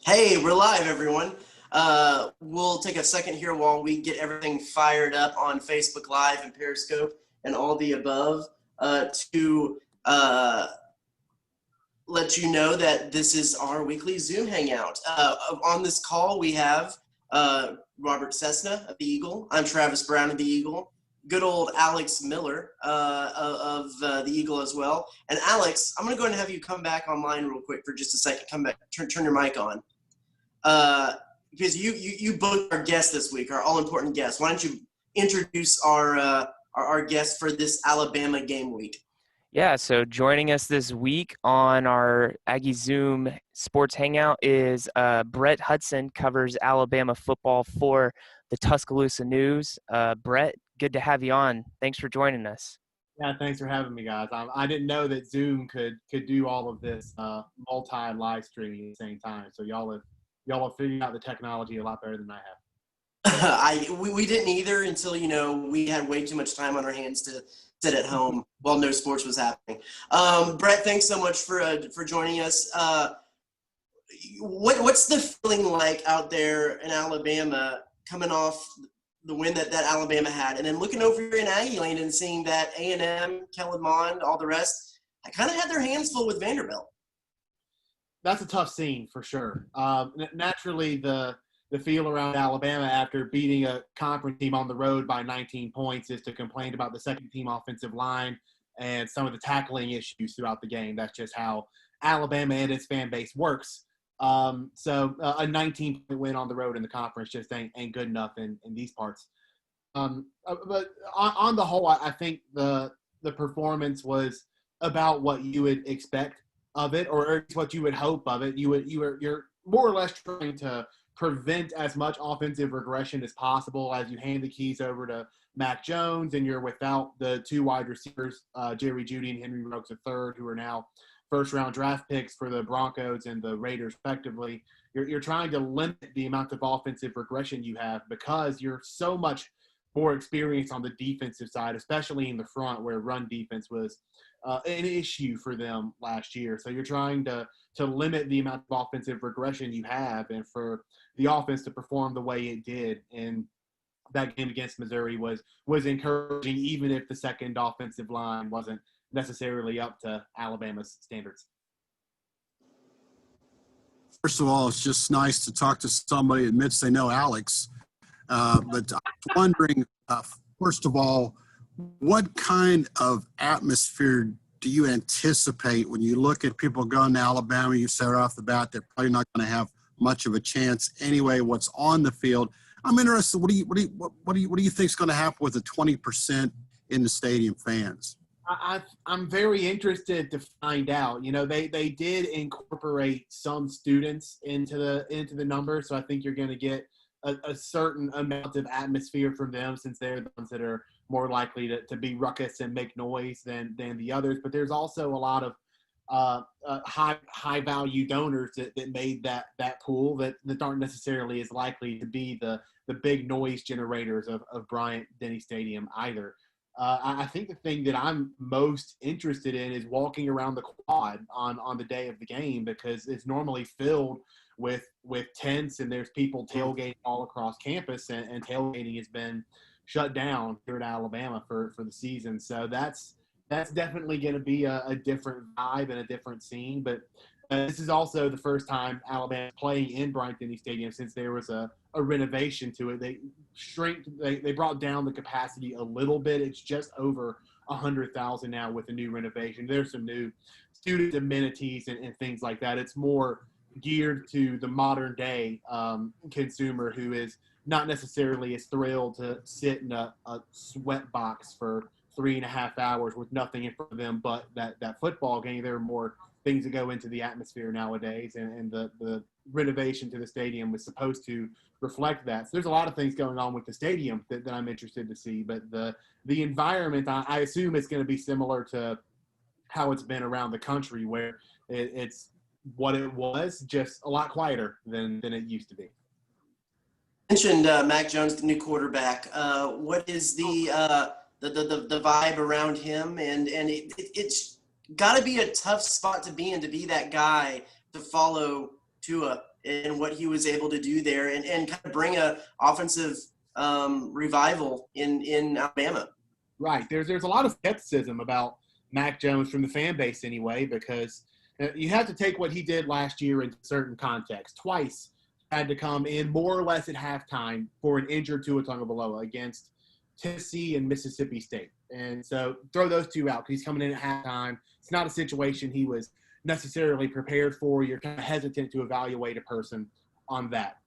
Hey, we're live, everyone. We'll take a second here while we get everything fired up on Facebook Live and Periscope and all the above to let you know that this is our weekly Zoom Hangout. On this call, we have Robert Cessna of the Eagle. I'm Travis Brown of the Eagle. Good old Alex Miller of the Eagle as well. And Alex, I'm going to go ahead and have you come back online real quick for just a second. Come back, turn your mic on. Because you both are guests this week, our all-important guests. Why don't you introduce our guests for this Alabama game week? Yeah, so joining us this week on our Aggie Zoom Sports Hangout is Brett Hudson, covers Alabama football for the Tuscaloosa News. Brett, good to have you on. Thanks for joining us. Yeah, thanks for having me, guys. I didn't know that Zoom could do all of this multi-live streaming at the same time. So y'all have figured out the technology a lot better than I have. We didn't either until, we had way too much time on our hands to sit at home while no sports was happening. Brett, thanks so much for joining us. What's the feeling like out there in Alabama coming off the win that Alabama had, and then looking over here in Aggie land and seeing that A&M, Kellen Mond, all the rest, I kind of had their hands full with Vanderbilt. That's a tough scene for sure. Naturally, the feel around Alabama after beating a conference team on the road by 19 points is to complain about the second team offensive line and some of the tackling issues throughout the game. That's just how Alabama and its fan base works. So a 19-point win on the road in the conference just ain't good enough in these parts. But on the whole, I think the performance was about what you would expect of it, or what you would hope of it. You're more or less trying to prevent as much offensive regression as possible as you hand the keys over to Mac Jones, and you're without the two wide receivers, Jerry Jeudy and Henry Ruggs III, who are now first-round draft picks for the Broncos and the Raiders, respectively. You're trying to limit the amount of offensive regression you have because you're so much more experienced on the defensive side, especially in the front where run defense was an issue for them last year. So you're trying to limit the amount of offensive regression you have, and for the offense to perform the way it did in that game against Missouri was encouraging, even if the second offensive line wasn't necessarily up to Alabama's standards. First of all, it's just nice to talk to somebody that admits they know Alex. But I'm wondering, first of all, what kind of atmosphere do you anticipate when you look at people going to Alabama? You said right off the bat they're probably not going to have much of a chance anyway. What's on the field? I'm interested. What do you think is going to happen with the 20% in the stadium fans? I'm very interested to find out. They did incorporate some students into the number, so I think you're going to get a certain amount of atmosphere from them, since they're the ones that are more likely to be ruckus and make noise than the others. But there's also a lot of high value donors that made that pool that aren't necessarily as likely to be the big noise generators of Bryant-Denny Stadium either. I think the thing that I'm most interested in is walking around the quad on the day of the game, because it's normally filled with tents and there's people tailgating all across campus, and tailgating has been shut down here at Alabama for the season. So that's definitely going to be a different vibe and a different scene. But this is also the first time Alabama's playing in Bryant-Denny Stadium since there was a renovation to it. They brought down the capacity a little bit. It's just over 100,000 now with the new renovation. There's some new student amenities and things like that. It's more geared to the modern day consumer who is not necessarily as thrilled to sit in a sweat box for 3.5 hours with nothing in front of them but that football game. There are more things that go into the atmosphere nowadays, and the renovation to the stadium was supposed to reflect that. So there's a lot of things going on with the stadium that I'm interested to see, but the environment, I assume it's going to be similar to how it's been around the country, where it's what it was, just a lot quieter than it used to be. Mentioned Mac Jones, the new quarterback. What is the vibe around him? And it's got to be a tough spot to be in, to be that guy to follow Tua and what he was able to do there and kind of bring a offensive revival in Alabama. Right. There's a lot of skepticism about Mac Jones from the fan base anyway, because you have to take what he did last year into certain context. Twice had to come in more or less at halftime for an injured Tua Tagovailoa against Tennessee and Mississippi State. And so throw those two out because he's coming in at halftime. It's not a situation he was necessarily prepared for. You're kind of hesitant to evaluate a person on that.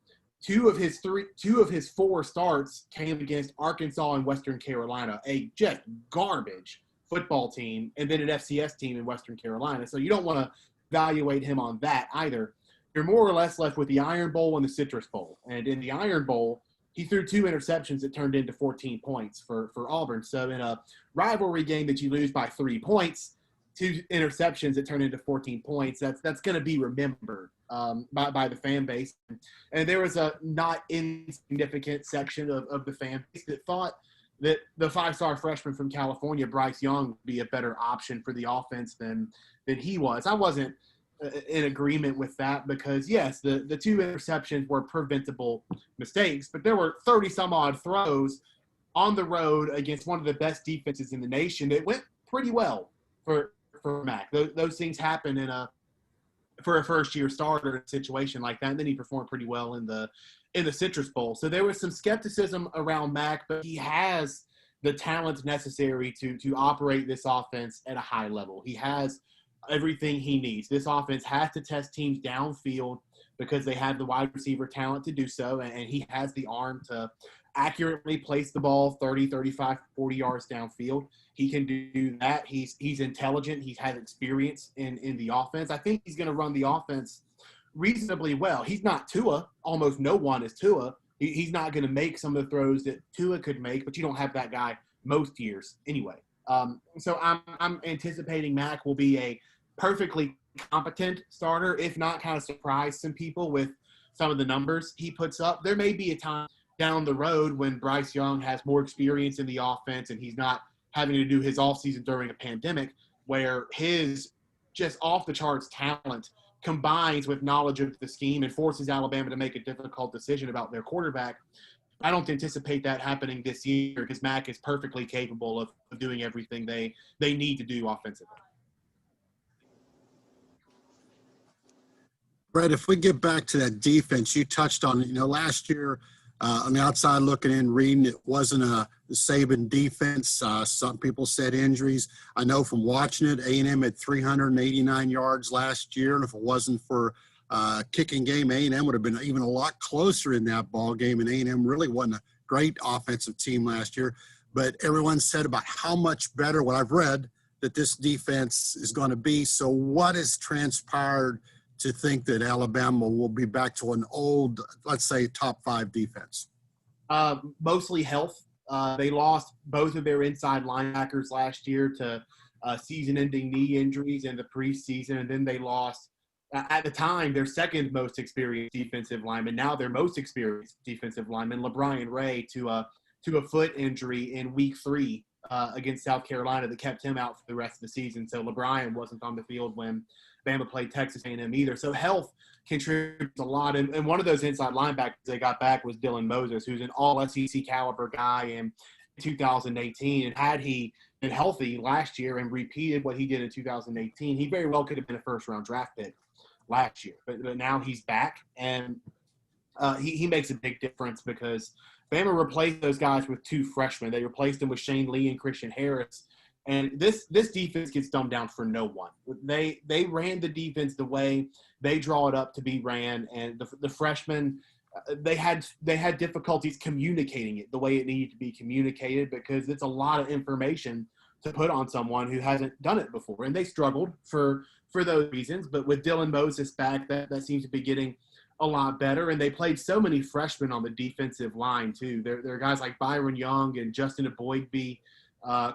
Two of his four starts came against Arkansas and Western Carolina, a just garbage football team, and then an FCS team in Western Carolina. So you don't want to evaluate him on that either. You're more or less left with the Iron Bowl and the Citrus Bowl. And in the Iron Bowl, he threw 2 interceptions that turned into 14 points for Auburn. So in a rivalry game that you lose by 3 points, 2 interceptions that turn into 14 points, that's going to be remembered by the fan base. And there was a not insignificant section of the fan base that thought that the 5-star freshman from California, Bryce Young, would be a better option for the offense than he was. I wasn't in agreement with that because, yes, the 2 interceptions were preventable mistakes, but there were 30-some-odd throws on the road against one of the best defenses in the nation that went pretty well for Mac. Those things happen for a first-year starter in a situation like that, and then he performed pretty well in the Citrus Bowl. So there was some skepticism around Mac, but he has the talent necessary to operate this offense at a high level. He has everything he needs. This offense has to test teams downfield because they have the wide receiver talent to do so, and he has the arm to accurately place the ball 30, 35, 40 yards downfield. He can do that. He's intelligent. He has experience in the offense. I think he's going to run the offense reasonably well. He's not Tua. Almost no one is Tua. He's not going to make some of the throws that Tua could make, but you don't have that guy most years anyway. So I'm anticipating Mac will be a perfectly competent starter, if not kind of surprise some people with some of the numbers he puts up. There may be a time down the road when Bryce Young has more experience in the offense and he's not having to do his offseason during a pandemic, where his just off-the-charts talent combines with knowledge of the scheme and forces Alabama to make a difficult decision about their quarterback. I don't anticipate that happening this year because Mac is perfectly capable of doing everything they need to do offensively. Brett, if we get back to that defense, you touched on, last year on the outside looking in, reading it wasn't a Saban defense. Some people said injuries. I know from watching it, A&M had 389 yards last year, and if it wasn't for kicking game, A&M would have been even a lot closer in that ball game, and A&M really wasn't a great offensive team last year. But everyone said about how much better, what I've read, that this defense is going to be. So what has transpired to think that Alabama will be back to an old, let's say, top 5 defense? Mostly health. They lost both of their inside linebackers last year to season-ending knee injuries in the preseason, and then they lost, at the time, their second most experienced defensive lineman, now their most experienced defensive lineman, LeBron Ray, to a foot injury in week 3 against South Carolina that kept him out for the rest of the season. So LeBron wasn't on the field when Bama played Texas A&M either. So health contributes a lot. And one of those inside linebackers they got back was Dylan Moses, who's an all-SEC caliber guy in 2018. And had he been healthy last year and repeated what he did in 2018, he very well could have been a first-round draft pick last year. But now he's back, and he makes a big difference because Bama replaced those guys with 2 freshmen. They replaced them with Shane Lee and Christian Harris. And this defense gets dumbed down for no one. They ran the defense the way they draw it up to be ran, and the freshmen they had difficulties communicating it the way it needed to be communicated because it's a lot of information to put on someone who hasn't done it before, and they struggled for those reasons. But with Dylan Moses back, that seems to be getting a lot better, and they played so many freshmen on the defensive line too. There are guys like Byron Young and Justin Aboigbe.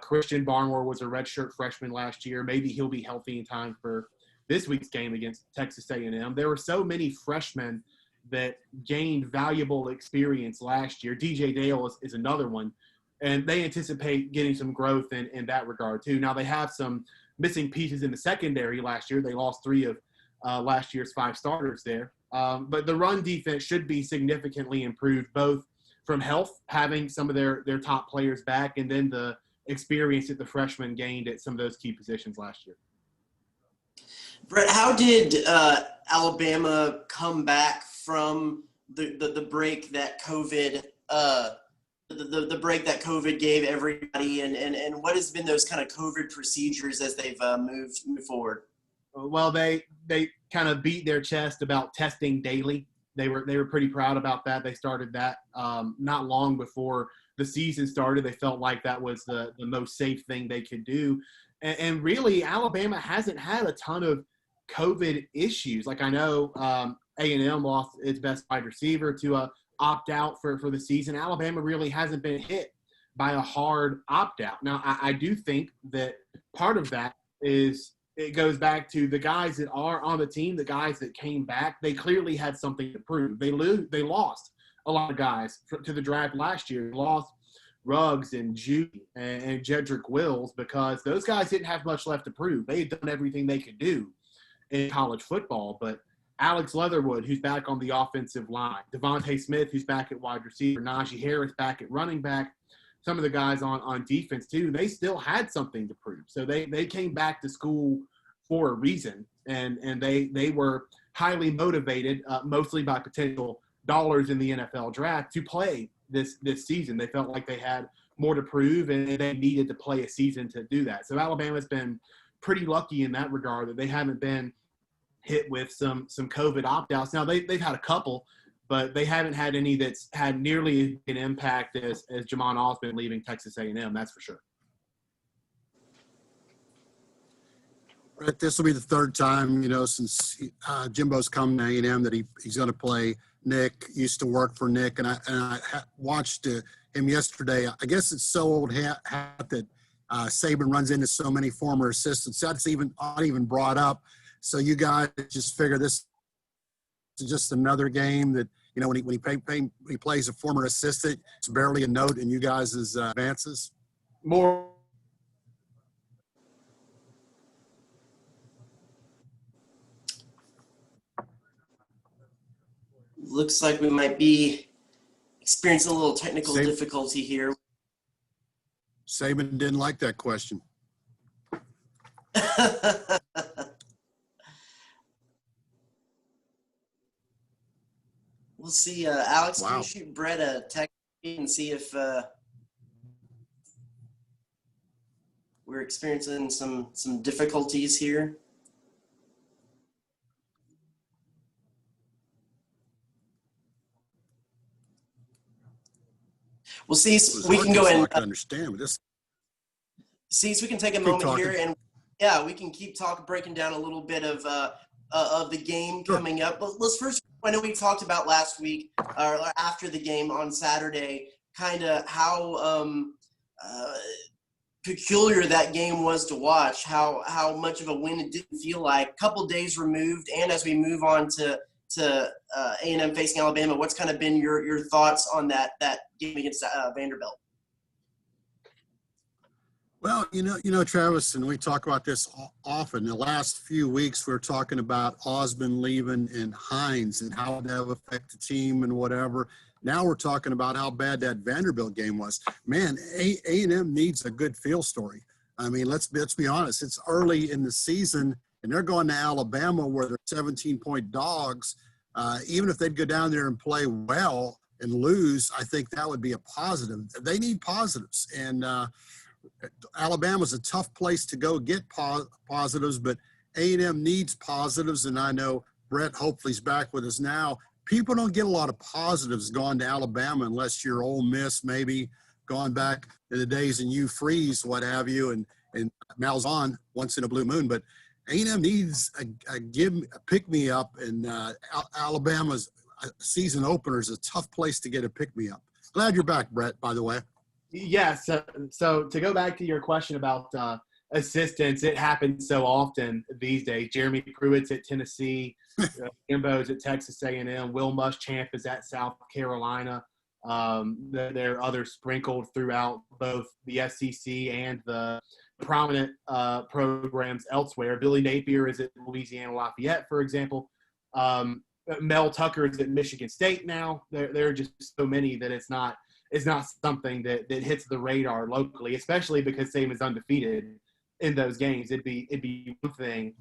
Christian Barmore was a redshirt freshman last year. Maybe he'll be healthy in time for this week's game against Texas A&M. There were so many freshmen that gained valuable experience last year. DJ Dale is another one, and they anticipate getting some growth in that regard too. Now they have some missing pieces in the secondary last year. They lost 3 of last year's 5 starters there. But the run defense should be significantly improved, both from health, having some of their top players back, and then the experience that the freshmen gained at some of those key positions last year. Brett, how did Alabama come back from the break that COVID the break that COVID gave everybody, and what has been those kind of COVID procedures as they've moved forward? Well, they kind of beat their chest about testing daily. They were pretty proud about that. They started that not long before the season started. They felt like that was the most safe thing they could do. And really, Alabama hasn't had a ton of COVID issues. Like, I know A&M lost its best wide receiver to a opt-out for the season. Alabama really hasn't been hit by a hard opt-out. Now, I do think that part of that is it goes back to the guys that are on the team, the guys that came back. They clearly had something to prove. They lost a lot of guys to the draft last year. They lost Ruggs and Judy and Jedrick Wills because those guys didn't have much left to prove. They had done everything they could do in college football. But Alex Leatherwood, who's back on the offensive line, Devontae Smith, who's back at wide receiver, Najee Harris back at running back, some of the guys on defense too, they still had something to prove. So they came back to school for a reason, and they were highly motivated, mostly by potential dollars in the NFL draft, to play this season. They felt like they had more to prove, and they needed to play a season to do that. So Alabama's been pretty lucky in that regard that they haven't been hit with some COVID opt-outs. Now, they've had a couple, but they haven't had any that's had nearly an impact as Jamon Osborne leaving Texas A&M, that's for sure. Brett, this will be the third time, since Jimbo's come to A&M that he's going to play Nick. Used to work for Nick, and I watched him yesterday. I guess it's so old hat that Saban runs into so many former assistants. That's not even brought up. So you guys just figure this is just another game that, when he plays a former assistant, it's barely a note in you guys' advances. More. Looks like we might be experiencing a little technical difficulty here. Saban didn't like that question. We'll see. Alex, wow. Can you shoot Brett a text and see if we're experiencing some difficulties here? We'll see. We can go in. I can understand with this. See, so we can take a moment here, and we can keep breaking down a little bit of the game coming up. But let's first. I know we talked about last week or after the game on Saturday, kind of how peculiar that game was to watch. How much of a win it didn't feel like. A couple days removed, and as we move on to A&M facing Alabama, what's kind of been your thoughts on that game against Vanderbilt? Well, Travis, and we talk about this often. The last few weeks, we're talking about Osborne leaving and Hines and how that would affect the team and whatever. Now we're talking about how bad that Vanderbilt game was. Man, A&M needs a good field story. I mean, let's be honest. It's early in the season, and they're going to Alabama where they're 17-point dogs. Even if they'd go down there and play well and lose, I think that would be a positive. They need positives, and Alabama's a tough place to go get positives, but A&M needs positives, and I know Brett hopefully is back with us now. People don't get a lot of positives going to Alabama unless you're Ole Miss, maybe going back in the days and you freeze, what have you, and Malzahn once in a blue moon. But A&M needs a pick-me-up, and Alabama's season opener is a tough place to get a pick-me-up. Glad you're back, Brett, by the way. Yes. So to go back to your question about assistants, it happens so often these days. Jeremy Pruitt's at Tennessee, Jimbo's at Texas A&M, Will Muschamp is at South Carolina. There are others sprinkled throughout both the SEC and the prominent programs elsewhere. Billy Napier is at Louisiana Lafayette, for example. Mel Tucker's at Michigan State now. There are just so many that it's not something that hits the radar locally, especially because Saban's undefeated in those games. It'd be one thing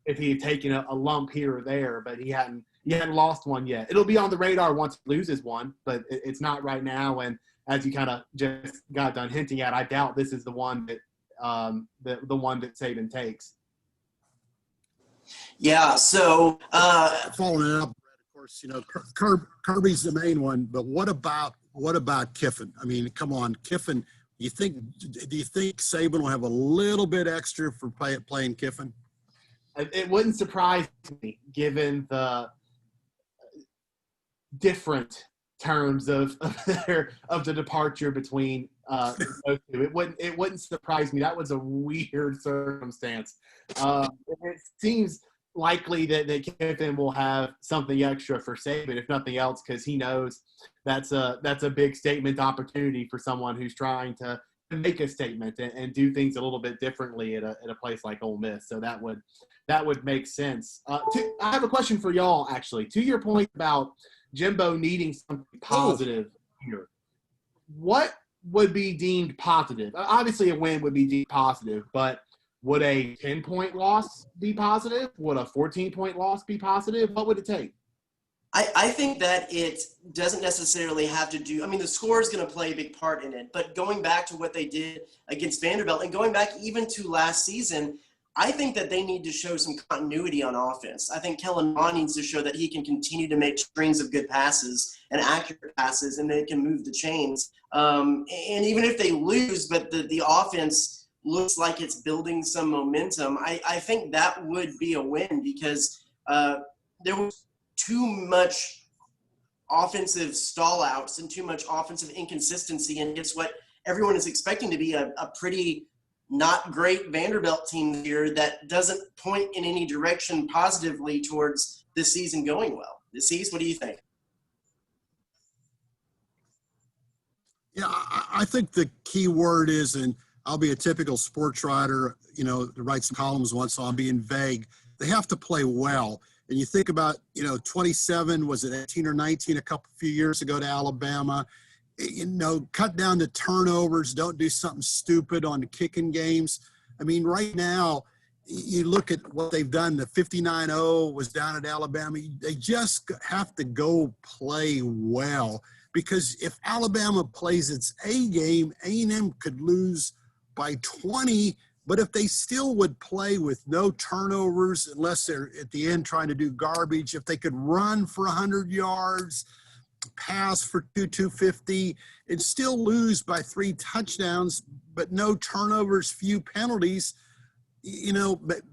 if he had taken a lump here or there, but he hadn't lost one yet. It'll be on the radar once he loses one, but it's not right now. And as you kind of just got done hinting at, I doubt this is the one that the one that Saban takes. Yeah. So following it up, of course, Kirby's the main one, but what about Kiffin? I mean, come on, Kiffin. Do you think Saban will have a little bit extra for playing Kiffin? It wouldn't surprise me, given the different terms of the departure between those two. It wouldn't surprise me. That was a weird circumstance. It seems likely that Kiffin will have something extra for Saban, if nothing else, because he knows that's a big statement opportunity for someone who's trying to make a statement and do things a little bit differently at a place like Ole Miss. So that would make sense. I have a question for y'all, actually. To your point about Jimbo needing something positive here, what would be deemed positive? Obviously, a win would be deemed positive, but would a 10-point loss be positive? Would a 14-point loss be positive? What would it take? I think that it doesn't necessarily have to do – I mean, the score is going to play a big part in it. But going back to what they did against Vanderbilt and going back even to last season, I think that they need to show some continuity on offense. I think Kellen Mond needs to show that he can continue to make strings of good passes and accurate passes, and they can move the chains. And even if they lose, but the offense looks like it's building some momentum, I think that would be a win because there was too much offensive stall-outs and too much offensive inconsistency, and it's what everyone is expecting to be a pretty not great Vanderbilt team here that doesn't point in any direction positively towards this season going well. Cease, what do you think? Yeah, I think the key word is, and I'll be a typical sports writer, to write some columns once, so I'm being vague. They have to play well. And you think about, 27, was it 18 or 19 a few years ago to Alabama? Cut down the turnovers, don't do something stupid on the kicking games. I mean, right now, you look at what they've done, the 59-0 was down at Alabama. They just have to go play well, because if Alabama plays its A game, A&M could lose by 20, but if they still would play with no turnovers, unless they're at the end trying to do garbage, if they could run for 100 yards, pass for 250, and still lose by 3 touchdowns, but no turnovers, few penalties,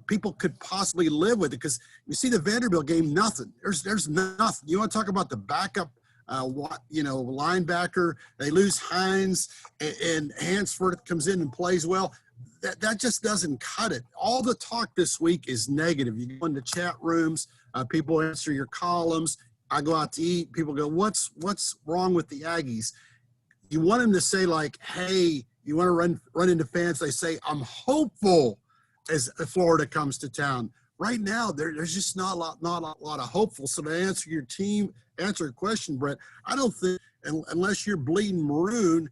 people could possibly live with it. Because you see the Vanderbilt game, nothing. There's nothing. You want to talk about the backup, linebacker? They lose Hines, and Hansford comes in and plays well. That just doesn't cut it. All the talk this week is negative. You go into chat rooms, people answer your columns. I go out to eat. People go, what's wrong with the Aggies? You want them to say, like, hey, you want to run into fans. They say, I'm hopeful as Florida comes to town. Right now, there's just not a lot of hopeful. So to answer your question, Brett, I don't think, unless you're bleeding maroon,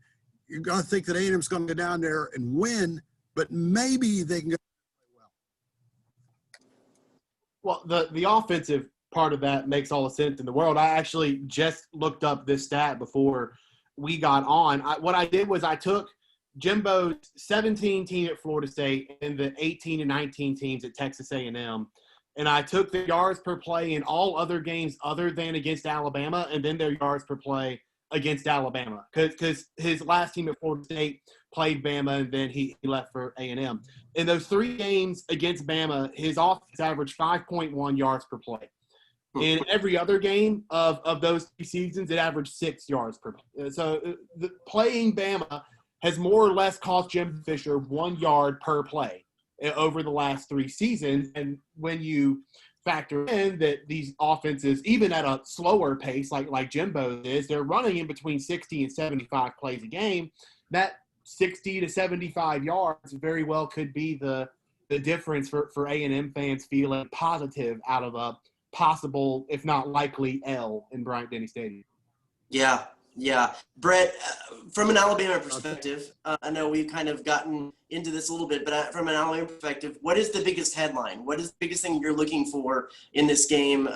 you're going to think that A&M's going to go down there and win, but maybe they can go well. The offensive part of that makes all the sense in the world. I actually just looked up this stat before we got on. What I did was I took Jimbo's 17 team at Florida State and the 18 and 19 teams at Texas A&M, and I took the yards per play in all other games other than against Alabama, and then their yards per play against Alabama, because his last team at Florida State played Bama, and then he left for A&M. In those 3 games against Bama, his offense averaged 5.1 yards per play. In every other game of those 3 seasons, it averaged 6 yards per play. So playing Bama has more or less cost Jim Fisher 1 yard per play over the last 3 seasons. And when you factor in that these offenses, even at a slower pace like Jimbo is, they're running in between 60 and 75 plays a game, that 60 to 75 yards very well could be the difference for A&M fans feeling positive out of possible, if not likely, L in Bryant-Denny Stadium. Yeah. Brett, from an Alabama perspective, I know we've kind of gotten into this a little bit, but from an Alabama perspective, what is the biggest headline? What is the biggest thing you're looking for in this game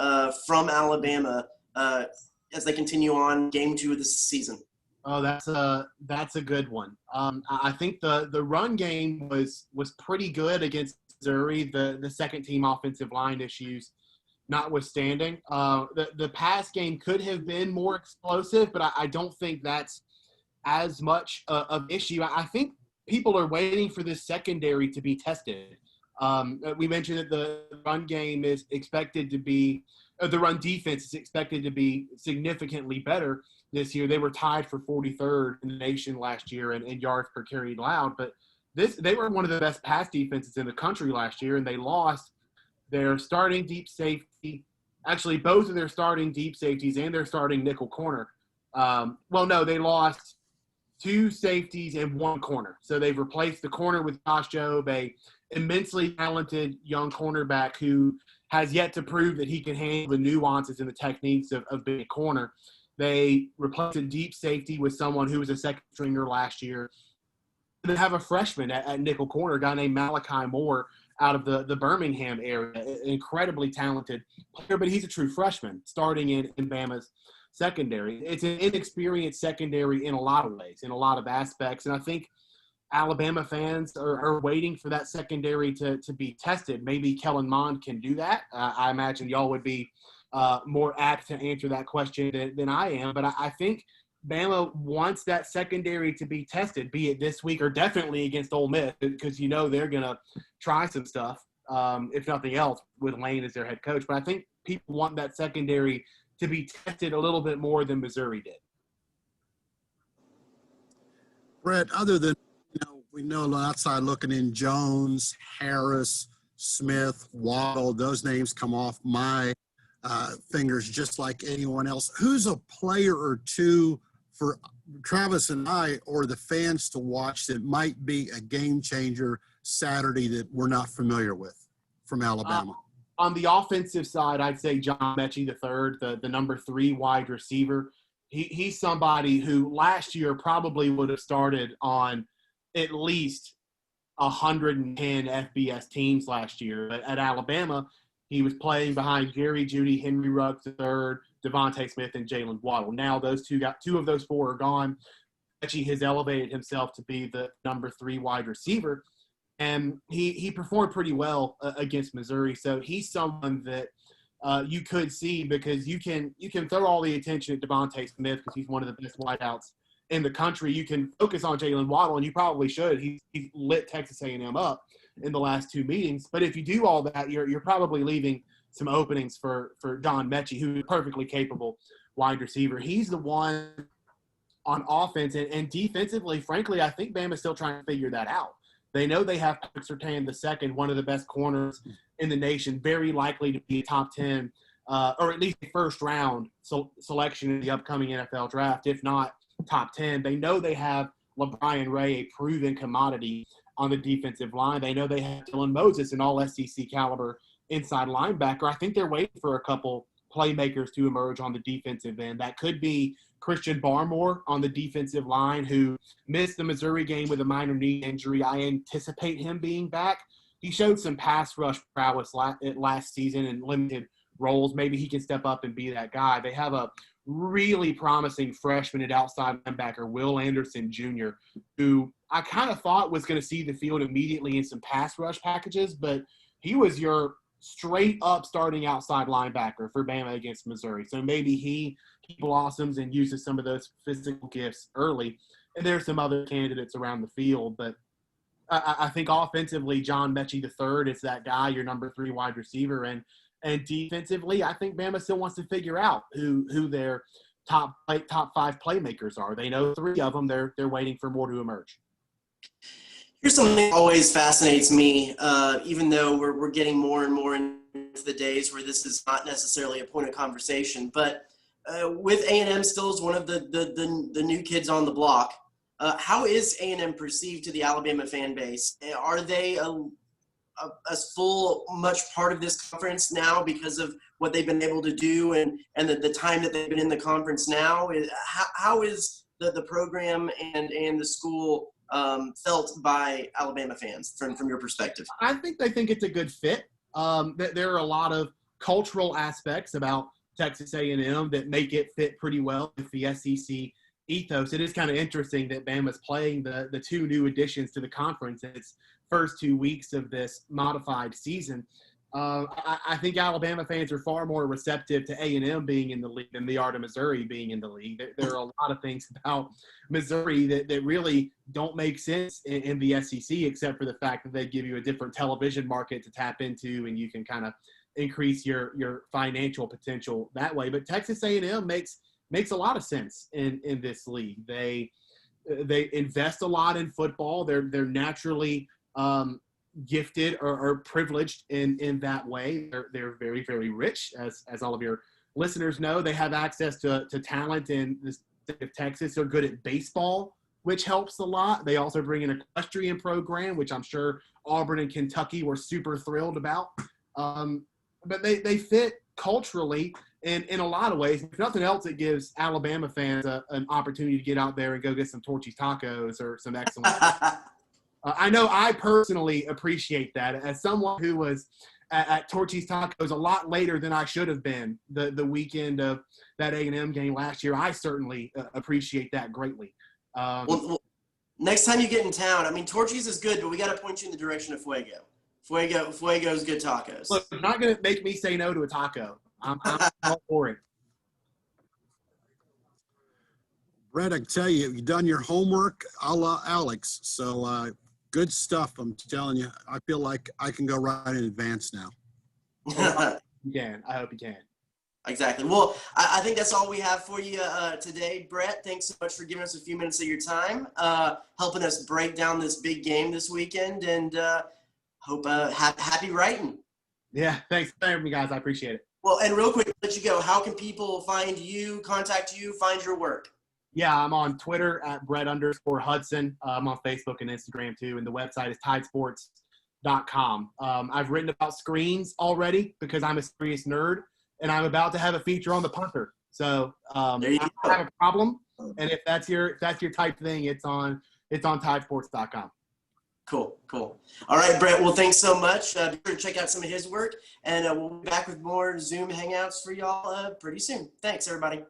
from Alabama as they continue on game 2 of the season? Oh, that's a good one. I think the run game was pretty good against Missouri. The second team offensive line issues notwithstanding. The pass game could have been more explosive, but I don't think that's as much of an issue. I think people are waiting for this secondary to be tested. We mentioned that the run game is expected to be the run defense is expected to be significantly better this year. They were tied for 43rd in the nation last year in yards per carry allowed, but they were one of the best pass defenses in the country last year, and they lost their starting deep safety, actually both of their starting deep safeties and their starting nickel corner. They lost 2 safeties and 1 corner. So they've replaced the corner with Josh Jobe, a immensely talented young cornerback who has yet to prove that he can handle the nuances and the techniques of being a corner. They replaced a deep safety with someone who was a second stringer last year. And they have a freshman at nickel corner, a guy named Malachi Moore, out of the Birmingham area, incredibly talented player, but he's a true freshman starting in Bama's secondary. It's an inexperienced secondary in a lot of ways, in a lot of aspects, and I think Alabama fans are waiting for that secondary to be tested. Maybe Kellen Mond can do that. I imagine y'all would be more apt to answer that question than I am, but I think Bama wants that secondary to be tested, be it this week or definitely against Ole Miss, because they're going to try some stuff, if nothing else, with Lane as their head coach. But I think people want that secondary to be tested a little bit more than Missouri did. Brett, other than, we know outside looking in Jones, Harris, Smith, Waddle, those names come off my fingers just like anyone else. Who's a player or two for Travis and I or the fans to watch that might be a game changer Saturday that we're not familiar with from Alabama? On the offensive side, I'd say John Mechie III, the number 3 wide receiver. He's somebody who last year probably would have started on at least 110 FBS teams last year. But at Alabama, he was playing behind Jerry Jeudy, Henry Ruggs III, Devontae Smith, and Jalen Waddle. Now those two of those 4 are gone. Mechie has elevated himself to be the number 3 wide receiver, and he performed pretty well against Missouri. So he's someone that you could see, because you can throw all the attention at Devontae Smith because he's one of the best wideouts in the country. You can focus on Jalen Waddle, and you probably should. He's lit Texas A&M up in the last 2 meetings. But if you do all that, you're probably leaving some openings for John Mechie, who's a perfectly capable wide receiver. He's the one on offense, and defensively, frankly, I think Bama's still trying to figure that out. They know they have Patrick Surtain II, one of the best corners in the nation, very likely to be a top 10 or at least a first-round selection in the upcoming NFL draft, if not top 10. They know they have LaBryan Ray, a proven commodity on the defensive line. They know they have Dylan Moses, an all-SEC caliber inside linebacker. I think they're waiting for a couple playmakers to emerge on the defensive end. That could be Christian Barmore on the defensive line, who missed the Missouri game with a minor knee injury. I anticipate him being back. He showed some pass rush prowess last season in limited roles. Maybe he can step up and be that guy. They have a really promising freshman at outside linebacker, Will Anderson Jr., who I kind of thought was going to see the field immediately in some pass rush packages, but he was your straight up starting outside linebacker for Bama against Missouri. So maybe he blossoms and uses some of those physical gifts early. And there's some other candidates around the field, but I think offensively, John Mechie III is that guy, your number 3 wide receiver. And defensively, I think Bama still wants to figure out who their top 5 playmakers are. They know 3 of them. They're waiting for more to emerge. Here's something that always fascinates me, even though we're getting more and more into the days where this is not necessarily a point of conversation. But with A&M still as one of the new kids on the block, how is A&M perceived to the Alabama fan base? Are they a full much part of this conference now because of what they've been able to do and the time that they've been in the conference now. How is the program and the school felt by Alabama fans from your perspective? I think they think it's a good fit. There are a lot of cultural aspects about Texas A&M that make it fit pretty well with the SEC ethos. It is kind of interesting that Bama's playing the two new additions to the conference in its first 2 weeks of this modified season. I think Alabama fans are far more receptive to A&M being in the league than they are to Missouri being in the league. There are a lot of things about Missouri that really don't make sense in the SEC, except for the fact that they give you a different television market to tap into, and you can kind of increase your financial potential that way. But Texas A&M makes a lot of sense in this league. They invest a lot in football. They're naturally gifted or privileged in that way. They're very, very rich, as all of your listeners know. They have access to talent in the state of Texas. They're good at baseball, which helps a lot. They also bring an equestrian program, which I'm sure Auburn and Kentucky were super thrilled about. But they fit culturally in a lot of ways. If nothing else, it gives Alabama fans an opportunity to get out there and go get some Torchy's tacos or some excellent I know I personally appreciate that. As someone who was at Torchy's Tacos a lot later than I should have been the weekend of that A&M game last year, I certainly appreciate that greatly. Well, next time you get in town, I mean, Torchy's is good, but we got to point you in the direction of Fuego. Fuego's good tacos. Look, you're not going to make me say no to a taco. I'm all for it. Brett, I can tell you, you've done your homework a la Alex. So good stuff. I'm telling you, I feel like I can go right in advance now. You can. I hope you can. Exactly. Well, I think that's all we have for you today. Brett, thanks so much for giving us a few minutes of your time, helping us break down this big game this weekend, and hope happy writing. Yeah, thanks for having me, guys. I appreciate it. Well, and real quick, let you go. How can people find you, contact you, find your work? Yeah, I'm on Twitter at Brett_Hudson. I'm on Facebook and Instagram too, and the website is tidesports.com. I've written about screens already because I'm a serious nerd, and I'm about to have a feature on the punter. So I have a problem, and if that's your type thing, it's on tidesports.com. Cool. All right, Brett. Well, thanks so much. Be sure to check out some of his work, and we'll be back with more Zoom Hangouts for y'all pretty soon. Thanks, everybody.